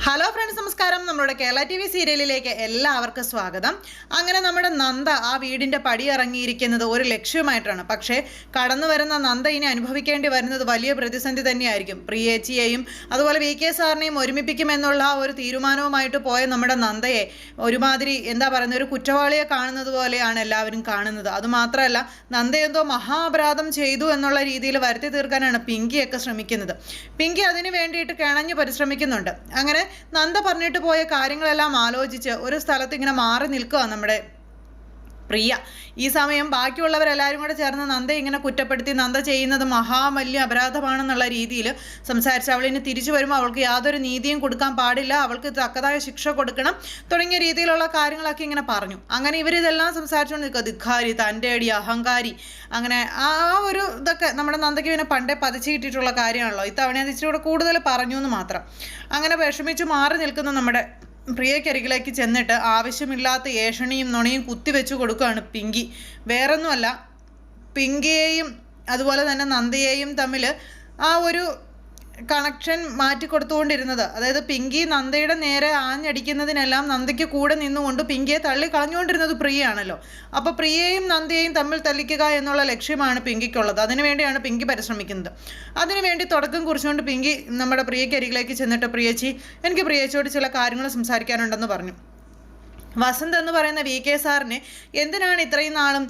Hello friends, നമസ്കാരം. നമ്മുടെ Kerala T V സീരിയലിലേക്ക് എല്ലാവർക്കും സ്വാഗതം. അങ്ങനെ നമ്മുടെ നന്ദ ആ വീടിൻ്റെ പടി ഇറങ്ങിയിരിക്കുന്നത് ഒരു ലക്ഷ്യമായിട്ടാണ്. പക്ഷേ കടന്നു വരുന്ന നന്ദ ഇനി അനുഭവിക്കേണ്ടി വരുന്നത് വലിയ പ്രതിസന്ധി തന്നെയായിരിക്കും. പ്രിയേച്ചിയെയും അതുപോലെ VK സാറിനെയും ഒരുമിപ്പിക്കുമെന്നുള്ള ആ ഒരു തീരുമാനവുമായിട്ട് പോയ നമ്മുടെ നന്ദയെ ഒരുമാതിരി എന്താ പറയുന്നത്, ഒരു കുറ്റവാളിയെ കാണുന്നത് പോലെയാണ് എല്ലാവരും കാണുന്നത്. അതുമാത്രമല്ല, നന്ദ എന്തോ മഹാപരാധം ചെയ്തു എന്നുള്ള രീതിയിൽ വരുത്തി തീർക്കാനാണ് പിങ്കിയൊക്കെ ശ്രമിക്കുന്നത്. പിങ്കി അതിനു വേണ്ടിയിട്ട് കിണഞ്ഞു പരിശ്രമിക്കുന്നുണ്ട്. അങ്ങനെ നന്ദ പറഞ്ഞിട്ട് പോയ കാര്യങ്ങളെല്ലാം ആലോചിച്ച് ഒരു സ്ഥലത്ത് ഇങ്ങനെ മാറി നിൽക്കുക നമ്മുടെ പ്രിയ. ഈ സമയം ബാക്കിയുള്ളവരെല്ലാവരും കൂടെ ചേർന്ന് നന്ദയെ ഇങ്ങനെ കുറ്റപ്പെടുത്തി നന്ദ ചെയ്യുന്നത് വലിയ അപരാധമാണെന്നുള്ള രീതിയിൽ സംസാരിച്ച് അവളിന് തിരിച്ചു വരുമ്പോൾ അവൾക്ക് യാതൊരു നീതിയും കൊടുക്കാൻ പാടില്ല, അവൾക്ക് തക്കതായ ശിക്ഷ കൊടുക്കണം തുടങ്ങിയ രീതിയിലുള്ള കാര്യങ്ങളൊക്കെ ഇങ്ങനെ പറഞ്ഞു. അങ്ങനെ ഇവരിതെല്ലാം സംസാരിച്ചുകൊണ്ട് നിൽക്കുക. ധിക്കാരി, തൻ്റെ അടി, അഹങ്കാരി, അങ്ങനെ ആ ഒരു ഇതൊക്കെ നമ്മുടെ നന്ദയ്ക്ക് പിന്നെ പണ്ടേ പതിച്ചു കിട്ടിയിട്ടുള്ള കാര്യമാണല്ലോ. ഇത്തവണ അത് ഇച്ചിരി കൂടെ കൂടുതൽ പറഞ്ഞു എന്ന് മാത്രം. അങ്ങനെ വിഷമിച്ച് മാറി നിൽക്കുന്ന നമ്മുടെ പ്രിയക്കരികിലേക്ക് ചെന്നിട്ട് ആവശ്യമില്ലാത്ത ഏഷണിയും നുണയും കുത്തിവെച്ചു കൊടുക്കുകയാണ് പിങ്കി. വേറൊന്നുമല്ല, പിങ്കിയെയും അതുപോലെ തന്നെ നന്ദയെയും തമ്മിൽ ആ ഒരു കണക്ഷൻ മാറ്റിക്കൊടുത്തുകൊണ്ടിരുന്നത്. അതായത് പിങ്കി നന്ദയുടെ നേരെ ആഞ്ഞടിക്കുന്നതിനെല്ലാം നന്ദയ്ക്ക് കൂടെ നിന്നുകൊണ്ട് പിങ്കിയെ തള്ളി കളഞ്ഞുകൊണ്ടിരുന്നത് പ്രിയയാണല്ലോ. അപ്പോൾ പ്രിയയും നന്ദയെയും തമ്മിൽ തല്ലിക്കുക എന്നുള്ള ലക്ഷ്യമാണ് പിങ്കിക്കുള്ളത്. അതിനുവേണ്ടിയാണ് പിങ്കി പരിശ്രമിക്കുന്നത്. അതിനുവേണ്ടി തുടക്കം കുറിച്ചുകൊണ്ട് പിങ്കി നമ്മുടെ പ്രിയക്കരികിലേക്ക് ചെന്നിട്ട്, പ്രിയച്ചി, എനിക്ക് പ്രിയച്ചിയോട് ചില കാര്യങ്ങൾ സംസാരിക്കാനുണ്ടെന്ന് പറഞ്ഞു. വസന്ത് എന്ന് പറയുന്ന VK സാറിനെ എന്തിനാണ് ഇത്രയും നാളും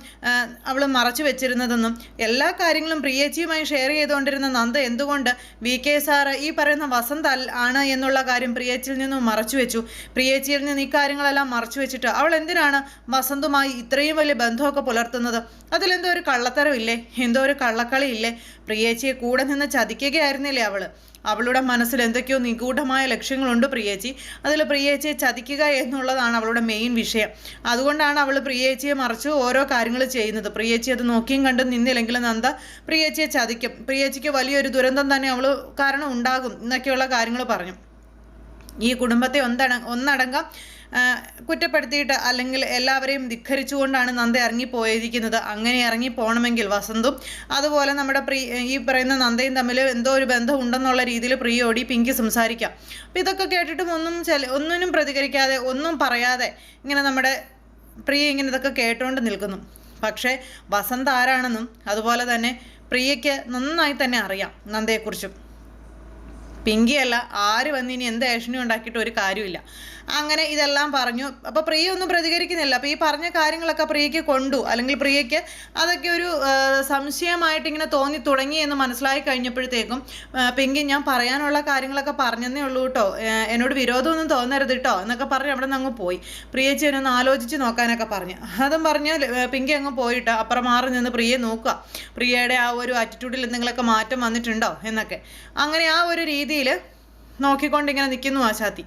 അവൾ മറച്ചു വെച്ചിരുന്നതെന്നും എല്ലാ കാര്യങ്ങളും പ്രിയേച്ചിയുമായി ഷെയർ ചെയ്തുകൊണ്ടിരുന്ന നന്ദ എന്തുകൊണ്ട് VK സാറ് ഈ പറയുന്ന വസന്ത് ആണ് എന്നുള്ള കാര്യം പ്രിയേച്ചിയിൽ നിന്നും മറച്ചു വെച്ചു. പ്രിയേച്ചിയിൽ നിന്ന് ഈ കാര്യങ്ങളെല്ലാം മറച്ചു വെച്ചിട്ട് അവൾ എന്തിനാണ് വസന്തുമായി ഇത്രയും വലിയ ബന്ധമൊക്കെ പുലർത്തുന്നത്? അതിലെന്തോ ഒരു കള്ളത്തരമില്ലേ, എന്തോ ഒരു കള്ളക്കളി ഇല്ലേ? പ്രിയേച്ചിയെ കൂടെ നിന്ന് ചതിക്കുകയായിരുന്നില്ലേ അവൾ? അവളുടെ മനസ്സിൽ എന്തൊക്കെയോ നിഗൂഢമായ ലക്ഷ്യങ്ങളുണ്ട് പ്രിയേച്ചി. അതിൽ പ്രിയേച്ചിയെ ചതിക്കുക എന്നുള്ളതാണ് അവളുടെ മെയിൻ വിഷയം. അതുകൊണ്ടാണ് അവൾ പ്രിയേച്ചിയെ മറിച്ച് ഓരോ കാര്യങ്ങൾ ചെയ്യുന്നത്. പ്രിയേച്ചി അത് നോക്കിയും കണ്ടും നിന്നില്ലെങ്കിൽ നന്ദ പ്രിയേച്ചിയെ ചതിക്കും. പ്രിയേച്ചിക്ക് വലിയൊരു ദുരന്തം തന്നെ അവൾ കാരണം ഉണ്ടാകും എന്നൊക്കെയുള്ള കാര്യങ്ങൾ പറഞ്ഞു. ഈ കുടുംബത്തെ ഒന്നടങ്കം കുറ്റപ്പെടുത്തിയിട്ട് അല്ലെങ്കിൽ എല്ലാവരെയും ധിക്കരിച്ചുകൊണ്ടാണ് നന്ദ ഇറങ്ങിപ്പോയിരിക്കുന്നത്. അങ്ങനെ ഇറങ്ങിപ്പോകണമെങ്കിൽ വസന്തും അതുപോലെ നമ്മുടെ ഈ പറയുന്ന നന്ദയും തമ്മിൽ എന്തോ ഒരു ബന്ധം ഉണ്ടെന്നുള്ള രീതിയിൽ പ്രിയോടി പിങ്കി സംസാരിക്കാം. അപ്പം ഇതൊക്കെ കേട്ടിട്ടും ഒന്നിനും പ്രതികരിക്കാതെ ഒന്നും പറയാതെ ഇങ്ങനെ നമ്മുടെ പ്രിയ ഇങ്ങനെ ഇതൊക്കെ കേട്ടുകൊണ്ട് നിൽക്കുന്നു. പക്ഷേ വസന്ത് ആരാണെന്നും അതുപോലെ തന്നെ പ്രിയയ്ക്ക് നന്നായി തന്നെ അറിയാം നന്ദയെക്കുറിച്ചും. പിങ്കിയല്ല, ആര് വന്ന് ഇനി എന്ത് ഏഷണി ഉണ്ടാക്കിയിട്ട് ഒരു കാര്യമില്ല. അങ്ങനെ ഇതെല്ലാം പറഞ്ഞു. അപ്പോൾ പ്രിയ ഒന്നും പ്രതികരിക്കുന്നില്ല. അപ്പോൾ ഈ പറഞ്ഞ കാര്യങ്ങളൊക്കെ പ്രിയയ്ക്ക് കൊണ്ടു, അല്ലെങ്കിൽ പ്രിയയ്ക്ക് അതൊക്കെ ഒരു സംശയമായിട്ട് ഇങ്ങനെ തോന്നി തുടങ്ങി എന്ന് മനസ്സിലായി കഴിഞ്ഞപ്പോഴത്തേക്കും പിങ്കി, ഞാൻ പറയാനുള്ള കാര്യങ്ങളൊക്കെ പറഞ്ഞതേ ഉള്ളൂ കേട്ടോ, എന്നോട് വിരോധമൊന്നും തോന്നരുത് കേട്ടോ എന്നൊക്കെ പറഞ്ഞ് അവിടെ നിന്ന് അങ്ങ് പോയി. പ്രിയച്ചി എന്നൊന്ന് ആലോചിച്ച് നോക്കാനൊക്കെ പറഞ്ഞു. അതും പറഞ്ഞ് പിങ്കി അങ്ങ് പോയിട്ട് അപ്പുറം മാറി നിന്ന് പ്രിയയെ നോക്കുക. പ്രിയയുടെ ആ ഒരു ആറ്റിറ്റ്യൂഡിൽ എന്തെങ്കിലുമൊക്കെ മാറ്റം വന്നിട്ടുണ്ടോ എന്നൊക്കെ. അങ്ങനെ ആ ഒരു രീതിയിൽ നോക്കിക്കൊണ്ടിങ്ങനെ നിൽക്കുന്നു ആശാത്തി.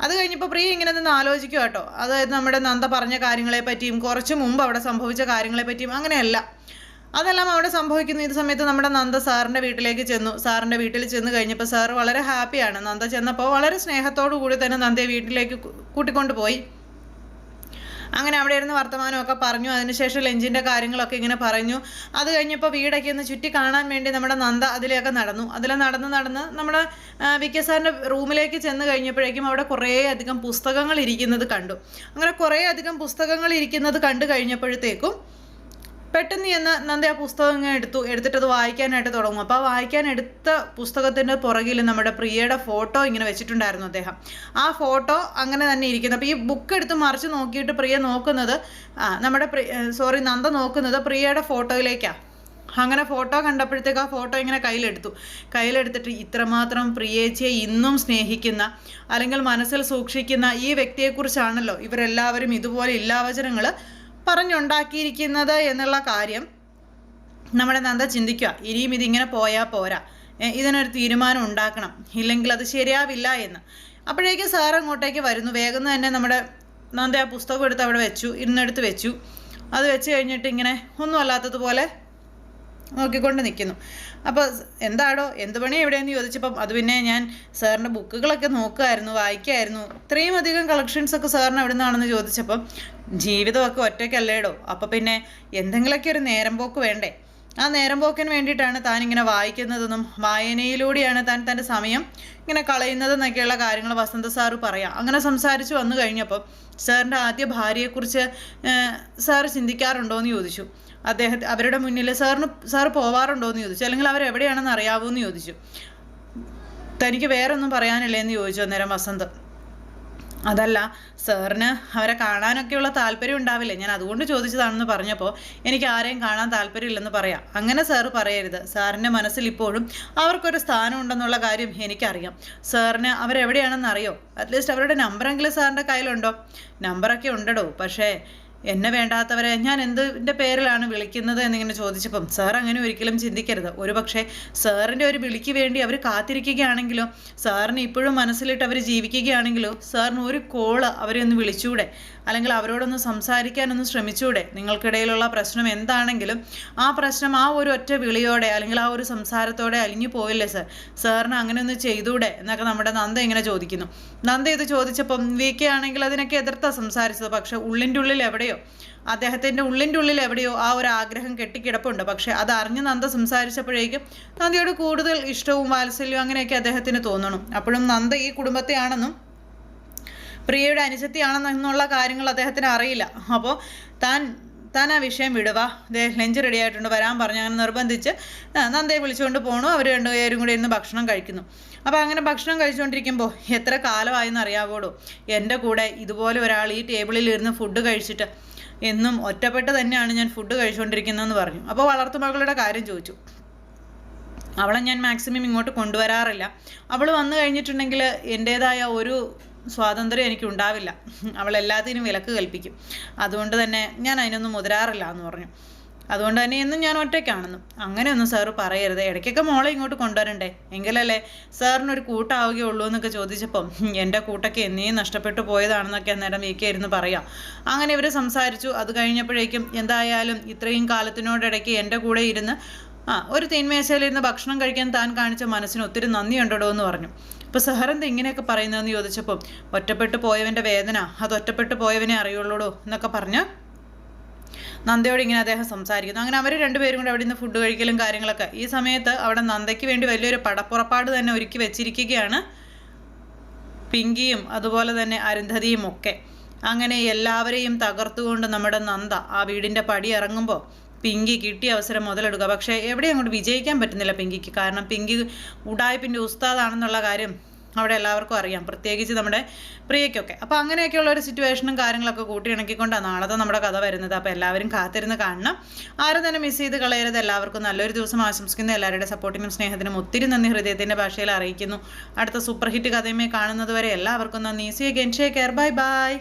അത് കഴിഞ്ഞപ്പോൾ പ്രിയ ഇങ്ങനെ നിന്ന് ആലോചിക്കുക കേട്ടോ. അതായത് നമ്മുടെ നന്ദ പറഞ്ഞ കാര്യങ്ങളെ പറ്റിയും കുറച്ച് മുമ്പ് അവിടെ സംഭവിച്ച കാര്യങ്ങളെ പറ്റിയും അങ്ങനെയല്ല, അതെല്ലാം അവിടെ സംഭവിക്കുന്നു. ഈ സമയത്ത് നമ്മുടെ നന്ദ സാറിൻ്റെ വീട്ടിലേക്ക് ചെന്നു. സാറിൻ്റെ വീട്ടിൽ ചെന്ന് കഴിഞ്ഞപ്പോൾ സാറ് വളരെ ഹാപ്പിയാണ്. നന്ദ ചെന്നപ്പോൾ വളരെ സ്നേഹത്തോടു കൂടി തന്നെ നന്ദയെ വീട്ടിലേക്ക് കൂട്ടിക്കൊണ്ട് പോയി. അങ്ങനെ അവിടെ ഇരുന്ന് വർത്തമാനമൊക്കെ പറഞ്ഞു. അതിനുശേഷം ലഞ്ചിൻ്റെ കാര്യങ്ങളൊക്കെ ഇങ്ങനെ പറഞ്ഞു. അത് കഴിഞ്ഞപ്പോൾ വീടൊക്കെ ഒന്ന് ചുറ്റി കാണാൻ വേണ്ടി നമ്മുടെ നന്ദ അതിലൊക്കെ നടന്നു. നടന്ന് നമ്മുടെ VK സാറിൻ്റെ റൂമിലേക്ക് ചെന്ന് കഴിഞ്ഞപ്പോഴേക്കും അവിടെ കുറേ അധികം പുസ്തകങ്ങൾ ഇരിക്കുന്നത് കണ്ടു. അങ്ങനെ കുറേ അധികം പുസ്തകങ്ങൾ ഇരിക്കുന്നത് കണ്ടു കഴിഞ്ഞപ്പോഴത്തേക്കും പെട്ടെന്ന് ചെന്ന് നന്ദ ആ പുസ്തകം ഇങ്ങനെ എടുത്തിട്ട് അത് വായിക്കാനായിട്ട് തുടങ്ങും. അപ്പോൾ ആ വായിക്കാൻ എടുത്ത പുസ്തകത്തിൻ്റെ പുറകിൽ നമ്മുടെ പ്രിയയുടെ ഫോട്ടോ ഇങ്ങനെ വെച്ചിട്ടുണ്ടായിരുന്നു അദ്ദേഹം. ആ ഫോട്ടോ അങ്ങനെ തന്നെ ഇരിക്കുന്നു. അപ്പോൾ ഈ ബുക്ക് എടുത്ത് മറിച്ച് നോക്കിയിട്ട് പ്രിയ നോക്കുന്നത് നന്ദ നോക്കുന്നത് പ്രിയയുടെ ഫോട്ടോയിലേക്കാണ്. അങ്ങനെ ഫോട്ടോ കണ്ടപ്പോഴത്തേക്ക് ആ ഫോട്ടോ ഇങ്ങനെ കയ്യിലെടുത്തിട്ട് ഇത്രമാത്രം പ്രിയേച്ചിയെ ഇന്നും സ്നേഹിക്കുന്ന അല്ലെങ്കിൽ മനസ്സിൽ സൂക്ഷിക്കുന്ന ഈ വ്യക്തിയെക്കുറിച്ചാണല്ലോ ഇവരെല്ലാവരും ഇതുപോലെ ഇല്ലാവചനങ്ങൾ പറഞ്ഞുണ്ടാക്കിയിരിക്കുന്നത് എന്നുള്ള കാര്യം നമ്മുടെ നന്ദ ചിന്തിക്കുക. ഇനിയും ഇതിങ്ങനെ പോയാൽ പോരാ, ഇതിനൊരു തീരുമാനം ഉണ്ടാക്കണം, ഇല്ലെങ്കിൽ അത് ശരിയാവില്ല എന്ന്. അപ്പോഴേക്കും സാർ അങ്ങോട്ടേക്ക് വരുന്നു. വേഗം തന്നെ നമ്മുടെ നന്ദ ആ പുസ്തകം എടുത്ത് അവിടെ ഇരുന്നെടുത്ത് വെച്ചു. അത് വെച്ച് കഴിഞ്ഞിട്ട് ഇങ്ങനെ ഒന്നും അല്ലാത്തതുപോലെ നോക്കിക്കൊണ്ട് നിൽക്കുന്നു. അപ്പോൾ എന്താടോ, എന്ത് പണിയാണ് എവിടെയെന്ന് ചോദിച്ചപ്പം അത് പിന്നെ ഞാൻ സാറിൻ്റെ ബുക്കുകളൊക്കെ നോക്കുമായിരുന്നു, വായിക്കുമായിരുന്നു. ഇത്രയും അധികം കളക്ഷൻസൊക്കെ സാറിന് എവിടെ നിന്നാണെന്ന് ചോദിച്ചപ്പം ജീവിതമൊക്കെ ഒറ്റയ്ക്കല്ലേടോ, അപ്പോൾ പിന്നെ എന്തെങ്കിലുമൊക്കെ ഒരു നേരം പോക്ക് വേണ്ടേ, ആ നേരം പോക്കിന് വേണ്ടിയിട്ടാണ് താൻ ഇങ്ങനെ വായിക്കുന്നതെന്നും വായനയിലൂടെയാണ് താൻ തൻ്റെ സമയം ഇങ്ങനെ കളയുന്നതെന്നൊക്കെയുള്ള കാര്യങ്ങൾ വസന്ത സാറ് പറയാം. അങ്ങനെ സംസാരിച്ച് വന്നു കഴിഞ്ഞപ്പോൾ സാറിൻ്റെ ആദ്യ ഭാര്യയെക്കുറിച്ച് സാറ് ചിന്തിക്കാറുണ്ടോ എന്ന് ചോദിച്ചു. അവരുടെ മുന്നിൽ സാറ് പോവാറുണ്ടോ എന്ന് ചോദിച്ചു. അല്ലെങ്കിൽ അവരെവിടെയാണെന്ന് അറിയാവോ എന്ന് ചോദിച്ചു. തനിക്ക് വേറെ ഒന്നും പറയാനില്ലേ എന്ന് ചോദിച്ചു അന്നേരം വസന്ത്. അതല്ല, സാറിന് അവരെ കാണാനൊക്കെയുള്ള താല്പര്യം ഉണ്ടാവില്ലേ, ഞാൻ അതുകൊണ്ട് ചോദിച്ചതാണെന്ന് പറഞ്ഞപ്പോൾ എനിക്ക് ആരെയും കാണാൻ താല്പര്യമില്ലെന്ന് പറയാം. അങ്ങനെ സാറ് പറയരുത്. സാറിൻ്റെ മനസ്സിൽ ഇപ്പോഴും അവർക്കൊരു സ്ഥാനം ഉണ്ടെന്നുള്ള കാര്യം എനിക്കറിയാം. സാറിന് അവരെവിടെയാണെന്ന് അറിയോ? അറ്റ്ലീസ്റ്റ് അവരുടെ നമ്പറെങ്കിലും സാറിൻ്റെ കയ്യിലുണ്ടോ? നമ്പറൊക്കെ ഉണ്ടോ, പക്ഷേ എന്നെ വേണ്ടാത്തവരെ ഞാൻ എന്തിൻ്റെ പേരിലാണ് വിളിക്കുന്നത് എന്നിങ്ങനെ ചോദിച്ചപ്പം സാർ അങ്ങനെ ഒരിക്കലും ചിന്തിക്കരുത്. ഒരുപക്ഷെ സാറിൻ്റെ ഒരു വിളിക്ക് വേണ്ടി അവർ കാത്തിരിക്കുകയാണെങ്കിലോ, സാറിന് ഇപ്പോഴും മനസ്സിലിട്ട് അവർ ജീവിക്കുകയാണെങ്കിലോ സാറിന് ഒരു കോള് അവരെ ഒന്ന് വിളിച്ചൂടെ, അല്ലെങ്കിൽ അവരോടൊന്ന് സംസാരിക്കാനൊന്ന് ശ്രമിച്ചൂടെ? നിങ്ങൾക്കിടയിലുള്ള പ്രശ്നം എന്താണെങ്കിലും ആ പ്രശ്നം ആ ഒരു ഒറ്റ വിളിയോടെ അല്ലെങ്കിൽ ആ ഒരു സംസാരത്തോടെ അലിഞ്ഞു പോയില്ലേ സാർ? സാറിന് അങ്ങനെ ഒന്ന് ചെയ്തൂടെ എന്നൊക്കെ നമ്മുടെ നന്ദ ഇങ്ങനെ ചോദിക്കുന്നു. നന്ദ ഇത് ചോദിച്ചപ്പം വി.കെ. ആണെങ്കിൽ അതിനൊക്കെ എതിർത്താ സംസാരിച്ചത്. പക്ഷെ ഉള്ളിൻ്റെ ഉള്ളിൽ എവിടെയോ, അദ്ദേഹത്തിൻ്റെ ഉള്ളിൻ്റെ ഉള്ളിൽ എവിടെയോ ആ ഒരു ആഗ്രഹം കെട്ടിക്കിടപ്പുണ്ട്. പക്ഷെ അത് അറിഞ്ഞ് നന്ദ സംസാരിച്ചപ്പോഴേക്കും നന്ദയോട് കൂടുതൽ ഇഷ്ടവും വാത്സല്യവും അങ്ങനെയൊക്കെ അദ്ദേഹത്തിന് തോന്നണം. അപ്പോഴും നന്ദ ഈ കുടുംബത്തെയാണെന്നും പ്രിയയുടെ അനുജത്തിയാണെന്നുള്ള കാര്യങ്ങൾ അദ്ദേഹത്തിന് അറിയില്ല. അപ്പോൾ താൻ ആ വിഷയം വിടുക, ലഞ്ച് റെഡി ആയിട്ടുണ്ട്, വരാൻ പറഞ്ഞു. അങ്ങനെ നിർബന്ധിച്ച് നന്ദയെ വിളിച്ചുകൊണ്ട് പോകണു. അവർ രണ്ടുപേരും കൂടി ഇരുന്ന് ഭക്ഷണം കഴിക്കുന്നു. അപ്പോൾ അങ്ങനെ ഭക്ഷണം കഴിച്ചുകൊണ്ടിരിക്കുമ്പോൾ എത്ര കാലമായെന്ന് അറിയാവോളൂ എൻ്റെ കൂടെ ഇതുപോലെ ഒരാൾ ഈ ടേബിളിൽ ഇരുന്ന് ഫുഡ് കഴിച്ചിട്ട്. എന്നും ഒറ്റപ്പെട്ട് തന്നെയാണ് ഞാൻ ഫുഡ് കഴിച്ചുകൊണ്ടിരിക്കുന്നതെന്ന് പറഞ്ഞു. അപ്പോൾ വളർത്തുമകളുടെ കാര്യം ചോദിച്ചു. അവളെ ഞാൻ മാക്സിമം ഇങ്ങോട്ട് കൊണ്ടുവരാറില്ല. അവൾ വന്നു കഴിഞ്ഞിട്ടുണ്ടെങ്കിൽ എൻ്റേതായ ഒരു സ്വാതന്ത്ര്യം എനിക്ക് ഉണ്ടാവില്ല. അവൾ എല്ലാത്തിനും വിലക്ക് കൽപ്പിക്കും. അതുകൊണ്ട് തന്നെ ഞാൻ അതിനൊന്നും മുതിരാറില്ല എന്ന് പറഞ്ഞു. അതുകൊണ്ട് തന്നെ എന്നും ഞാൻ ഒറ്റയ്ക്കാണെന്നും. അങ്ങനെയൊന്നും സാറ് പറയരുത്, ഇടയ്ക്കൊക്കെ മോളെ ഇങ്ങോട്ട് കൊണ്ടുവരണ്ടേ, എങ്കിലല്ലേ സാറിനൊരു കൂട്ടാവുകയുള്ളൂ എന്നൊക്കെ ചോദിച്ചപ്പം എൻ്റെ കൂട്ടൊക്കെ എന്നേ നഷ്ടപ്പെട്ടു പോയതാണെന്നൊക്കെ അന്നേരം വി.കെ. ഇരുന്ന് പറയാം. അങ്ങനെ ഇവർ സംസാരിച്ചു. അത് കഴിഞ്ഞപ്പോഴേക്കും എന്തായാലും ഇത്രയും കാലത്തിനോടിടയ്ക്ക് എൻ്റെ കൂടെ ഇരുന്ന് ഒരു തീന്മേശയിലിരുന്ന് ഭക്ഷണം കഴിക്കാൻ താൻ കാണിച്ച മനസ്സിന് ഒത്തിരി നന്ദിയുണ്ടോ എന്ന് പറഞ്ഞു. ഇപ്പോൾ സഹറന്ത് ഇങ്ങനെയൊക്കെ പറയുന്നതെന്ന് ചോദിച്ചപ്പോൾ ഒറ്റപ്പെട്ടു പോയവൻ്റെ വേദന അത് ഒറ്റപ്പെട്ടു പോയവനെ അറിയുള്ളൂ എന്നൊക്കെ പറഞ്ഞ് നന്ദയോട് ഇങ്ങനെ അദ്ദേഹം സംസാരിക്കുന്നു. അങ്ങനെ അവർ രണ്ടുപേരും കൂടെ അവിടെ നിന്ന് ഫുഡ് കഴിക്കലും കാര്യങ്ങളൊക്കെ. ഈ സമയത്ത് അവിടെ നന്ദയ്ക്ക് വേണ്ടി വലിയൊരു പടപ്പുറപ്പാട് തന്നെ ഒരുക്കി വെച്ചിരിക്കുകയാണ് പിങ്കിയും അതുപോലെ തന്നെ അരുന്ധതിയും ഒക്കെ. അങ്ങനെ എല്ലാവരെയും തകർത്തുകൊണ്ട് നമ്മുടെ നന്ദ ആ വീടിൻ്റെ പടി ഇറങ്ങുമ്പോൾ പിങ്കി കിട്ടിയ അവസരം മുതലെടുക്കുക. പക്ഷേ എവിടെയും അങ്ങോട്ട് വിജയിക്കാൻ പറ്റുന്നില്ല പിങ്കിക്ക്. കാരണം പിങ്കി ഉഡായിപ്പിൻ്റെ ഉസ്താദാണെന്നുള്ള കാര്യം അവിടെ എല്ലാവർക്കും അറിയാം, പ്രത്യേകിച്ച് നമ്മുടെ പ്രിയയ്ക്കൊക്കെ. അപ്പോൾ അങ്ങനെയൊക്കെയുള്ള ഒരു സിറ്റുവേഷനും കാര്യങ്ങളൊക്കെ കൂട്ടിയിണക്കിക്കൊണ്ടാണ് നാളത്തെ നമ്മുടെ കഥ വരുന്നത്. അപ്പോൾ എല്ലാവരും കാത്തിരുന്ന് കാണണം. ആരും തന്നെ മിസ് ചെയ്ത് കളയരുത്. എല്ലാവർക്കും നല്ലൊരു ദിവസം ആശംസിക്കുന്നു. എല്ലാവരുടെ സപ്പോർട്ടിനും സ്നേഹത്തിനും ഒത്തിരി നന്ദി ഹൃദയത്തിൻ്റെ ഭാഷയിൽ അറിയിക്കുന്നു. അടുത്ത സൂപ്പർ ഹിറ്റ് കഥയുമായി കാണുന്നത് വരെ എല്ലാവർക്കും നന്ദി. See you again. Take care. Bye by.